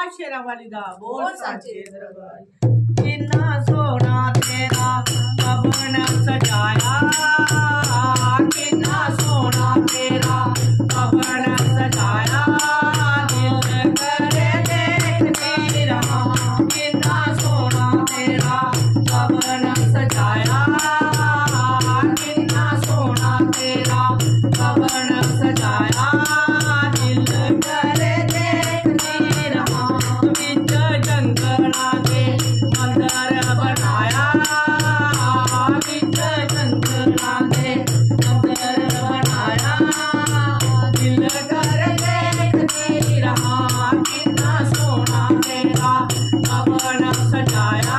शेरा वाली दा बोल सच्चे दरबार। किन्ना सोना तेरा भवन सजाया, किन्ना सोना तेरा भवन सजाया, दिल करे देखती रहा। किन्ना सोना तेरा भवन सजाया, किन्ना सोना तेरा भवन सजाया, दिल करे देखती रहा। बिच जंगला के मंदिर बनाया, बिच जंगला के मंदिर बनाया, दिल करे देखती रहा। किन्ना सोना तेरा भवन सजाया,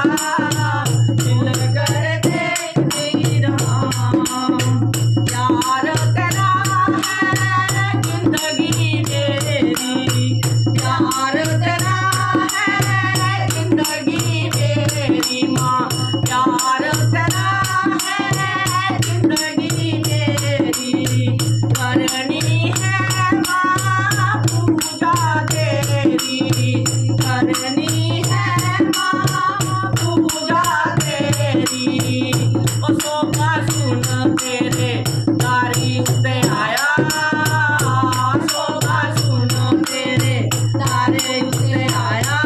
दिल करे देखती रहा। प्यार तेरा है जिंदगी मेरी, प्यार तेरा है जिंदगी मेरी माँ, प्यार तेरा है जिंदगी मेरी। करनी है माँ पूजा तेरी, करनी है माँ पूजा तेरी। ओ सोका सुन तेरे तारी उते आया, सोका सुन तेरे तारे उते आया,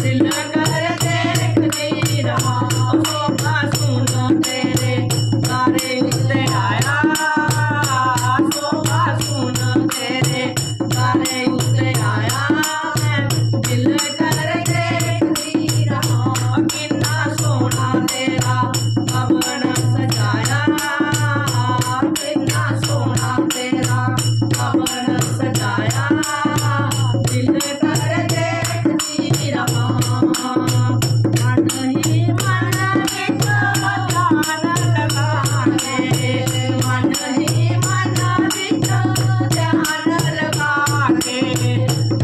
दिल कर देखती रहा। सोका सुन तेरे तारे उते आया, सोका सुन तेरे तारे उते आया, दिल कर देखती रहा। किन्ना सोना तेरा भवन सजाया, किन्ना सोना तेरा भवन सजाया, दिल कर देखती रहा। मन ही मन विच ध्यान लगाए, मन ही मन विच ध्यान लगाए,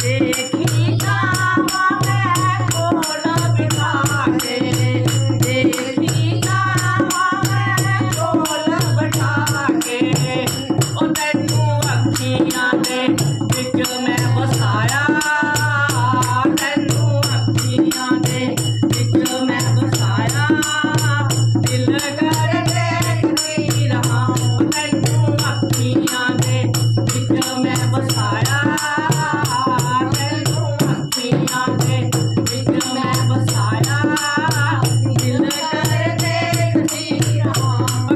देखी जावा मैं कोल बिठा के, देखी जावा मैं कोल बिठा के। ओ तैनू अखियां दे विच मैं बसाया, तैनू अखियां दे विच मैं बसाया, दिल कर देखती रहा। तैनू अखियां दे विच मैं बसाया, तैनू अखियां दे विच मैं बसाया, दिल कर देखती रहा।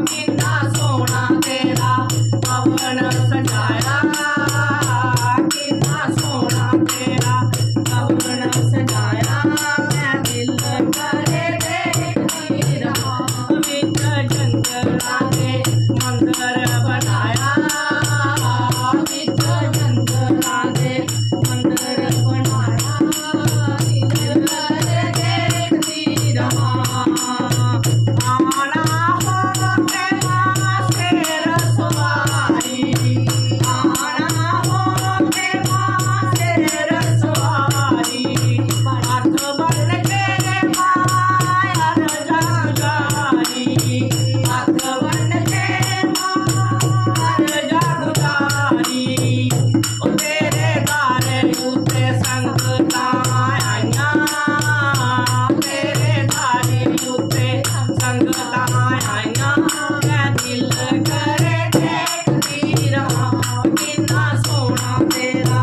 किन्ना सोना तेरा भवन सजाया, किन्ना सोना तेरा भवन सजाया, मैं दिल करे देखती रहा। बिच जंगला के मंदिर बनाया, बिच जंगला के मंदिर बनाया, दिल करे देखती रहा। आना हो तेरा शेर सवारी, आना हो तेरा शेर सवारी, हाथ बन के माया जागुजारी, हाथ बन के माया जागुजारी। ओ तेरे दारे उते संगतां आईयां, तेरे दारे उते संगतां आईयां, मैं दिल करे देखती रहा। किन्ना सोना तेरा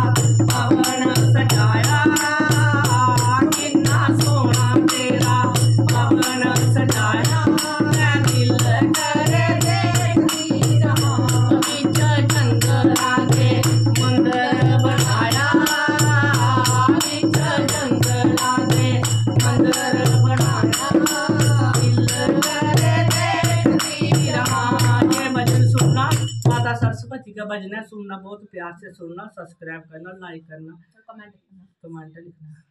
भवन सजाया, किन्ना सोना तेरा भवन सजाया, मैं दिल करे देखती रहा। बिच जंगला के मंदिर बनाया, बिच जंगला के मंदिर बनाया, दिल करे देखती रहा। ये भजन सुनना, माता सरस्वती का भजन है, सुनना बहुत प्यार से सुनना, सब्सक्राइब करना, लाइक करना, कमेंट लिखना।